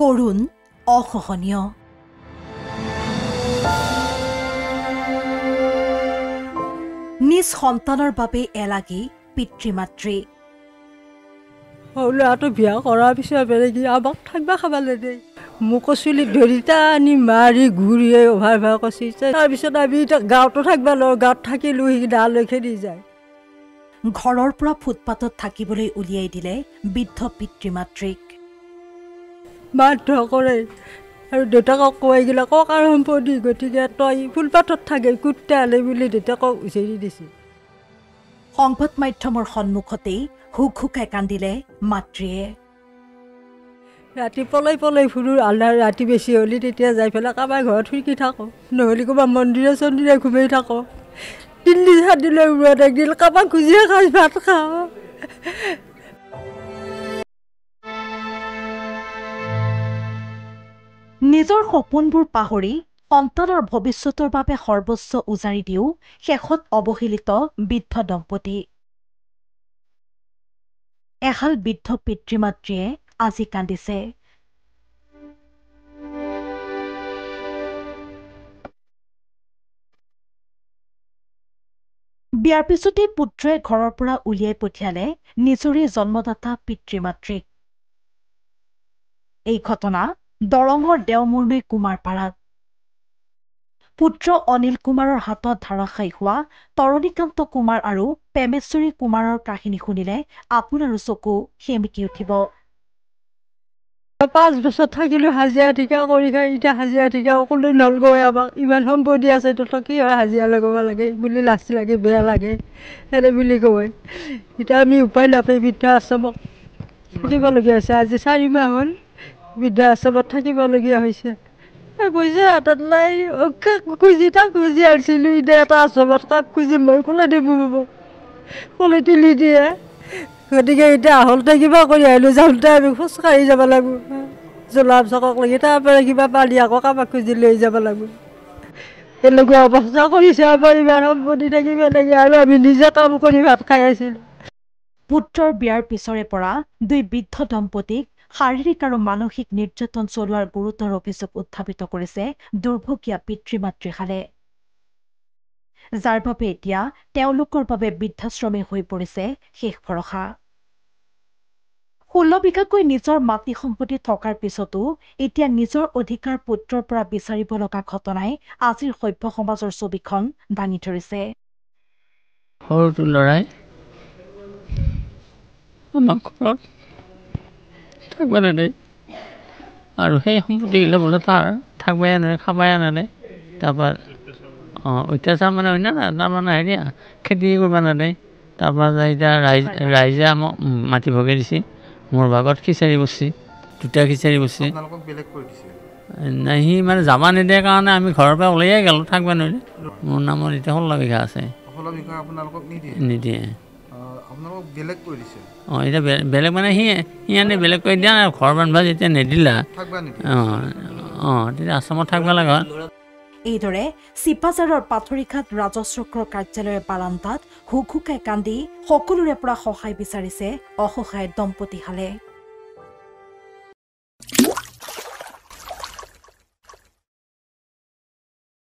কৰুণ অসহনীয় নিজ সন্তানৰ বাবে এলাগী পিতৃ-মাতৃ ল'ৰাটো বিয়া কৰাৰ পিছত বেলেগি আমাক থাকিব খাবা নেদে মোক চুলিত ধৰি টানি মাৰি ঘূৰিয়ে অভাৰ কৈছে তাৰপিছত আমি এতিয়া গাঁৱতো থাকিব নোৱাৰোঁ গাঁৱত থাকিলোঁ সি দালৈ খেদি যায় ঘৰৰ পৰা ফুটপাতত থাকিবলৈ উলিয়াই দিলে বৃদ্ধ পিতৃ-মাতৃক বাধ্য কৰে আৰু দেউতাকক কৈ গিলা ককাৰ সম্পত্তি গতিকে তই ফুটপাতত থাকে কুটতে আলে বুলি দেউতাকক উচেৰি দিছে সংবাদ মাধ্যমৰ সন্মুখতেই হুক-হুকাই কান্দিলে মাতৃয়ে ৰাতি পলাই ফুৰো আন্ধাৰ ৰাতি বেছি হ'লে তেতিয়া যাই পেলাই কাৰোবাৰ ঘৰত শুই থাকোঁ নহ'লে ক'ৰবাৰ মন্দিৰে চন্দিৰে ঘুমাই থাকোঁ 3-4 দিনৰ মূৰত একদিন কাৰোবাক খুজিয়ে খাই ভাত খাওঁ নিজৰ সপোনবোৰ পাহৰি সন্তানৰ ভৱিষ্যতৰ বাবে সৰ্বস্ব উজাৰি দিও শেষত অৱহেলিত বৃদ্ধ দম্পতি এহাল বৃদ্ধ পিতৃ-মাতৃয়ে আজি কান্দিছে বিয়াৰ পিছতে পুত্ৰই ঘৰৰ পৰা উলিয়াই পঠিয়ালে নিজৰে জন্মদাতা পিতৃ-মাতৃক এই ঘটনা দৰঙৰ দেওমুৰলী কুমাৰপাৰাত পুত্ৰ অনিল কুমাৰৰ হাতত ধাৰাশায়ী হোৱা তৰণীকান্ত কুমাৰ আৰু প্ৰেমেশ্বৰী কুমাৰৰ কাহিনী শুনিলে আপোনাৰো চকু সেমিকি উঠিব 5 বছৰ থাকিলোঁ হাজিৰা ঠিকা কৰি খাই এতিয়া হাজিৰা ঠিকা অকলে নলগৈ আমাক ইমান সম্পত্তি আছে তহঁতৰ কি হয় হাজিৰা লগাব লাগে বুলি লাজ লাগে বেয়া লাগে এনে বুলি কয় এতিয়া আমি উপায় নাপাই বৃদ্ধাশ্ৰমত থাকিবলগীয়া হৈছে আজি 4 মাহ হ'ল বৃদ্ধাশ্ৰমত থাকিবলগীয়া হৈছে পইচা হাতত নাই খুজি আনিছিলোঁ এতিয়া এটা আশ্ৰমত কাক খুজিম মই ক'লে দিব ক'লে তুলি দিয়ে গতিকে এতিয়া আহলতে কিবা কৰি আহিলোঁ যাওঁতে আমি খোজকাঢ়ি যাব লাগিব জোলাপ চকক লাগি তাৰপৰা কিবা পালি আকৌ কাৰোবাক খুজি লৈ যাব লাগিব এনেকুৱা অৱস্থা কৰিছে আমাৰ ইমান সম্পত্তি থাকিব লাগে আৰু আমি নিজে কাম কৰি ভাত খাই আছিলোঁ পুত্ৰৰ বিয়াৰ পিছৰে পৰা দুই বৃদ্ধ দম্পতীক শাৰীৰিক আৰু মানসিক নিৰ্যাতন চলোৱাৰ গুৰুতৰ অভিযোগ উত্থাপিত কৰিছে দুৰ্ভগীয়া পিতৃ-মাতৃহালে যাৰ বাবে এতিয়া তেওঁলোকৰ বাবে বৃদ্ধাশ্ৰমে হৈ পৰিছে শেষ ভৰসা 16 বিঘাকৈ নিজৰ মাটি সম্পত্তি থকাৰ পিছতো এতিয়া নিজৰ অধিকাৰ পুত্ৰৰ পৰা বিচাৰিব লগা ঘটনাই আজিৰ সভ্য সমাজৰ ছবিখন দাঙি ধৰিছে সৰুটো ল'ৰাই আমাক ঘৰত থাকিব নেদেই আৰু সেই সম্পত্তিগিলা বোলে তাৰ থাকিবই আনে খাবই আনে তাৰপৰা অত্যাচাৰ মানে হয় না তাৰমানে হেৰি খেতি কৰিব নেদেই তাৰপৰা এতিয়া ৰাইজে আমাক মাটি ভগাই দিছে মোৰ ভাগত খিচাৰি বসছি 2টা খিচাৰি বসছি নাই সি মানে যাব নিদিয়ে কাৰণে আমি ঘৰৰ পৰা ওলাইয়ে গ'লোঁ থাকিব নোৱাৰিলে মোৰ নামত এতিয়া 16 বিঘা আছে নিদিয়ে এতিয়া বেলেগ মানে সি আনি বেলেগ কৰি দিয়া ঘৰ বান্ধবা যেতিয়া নিদিলা তেতিয়া আশ্ৰমত থাকিব লগা এইদৰে চিপাঝাৰৰ পাথৰিঘাট ৰাজচক্ৰৰ কাৰ্যালয়ৰ বাৰান্দাত হুক-হুকাই কান্দি সকলোৰে পৰা সহায় বিচাৰিছে অসহায় দম্পতীহালে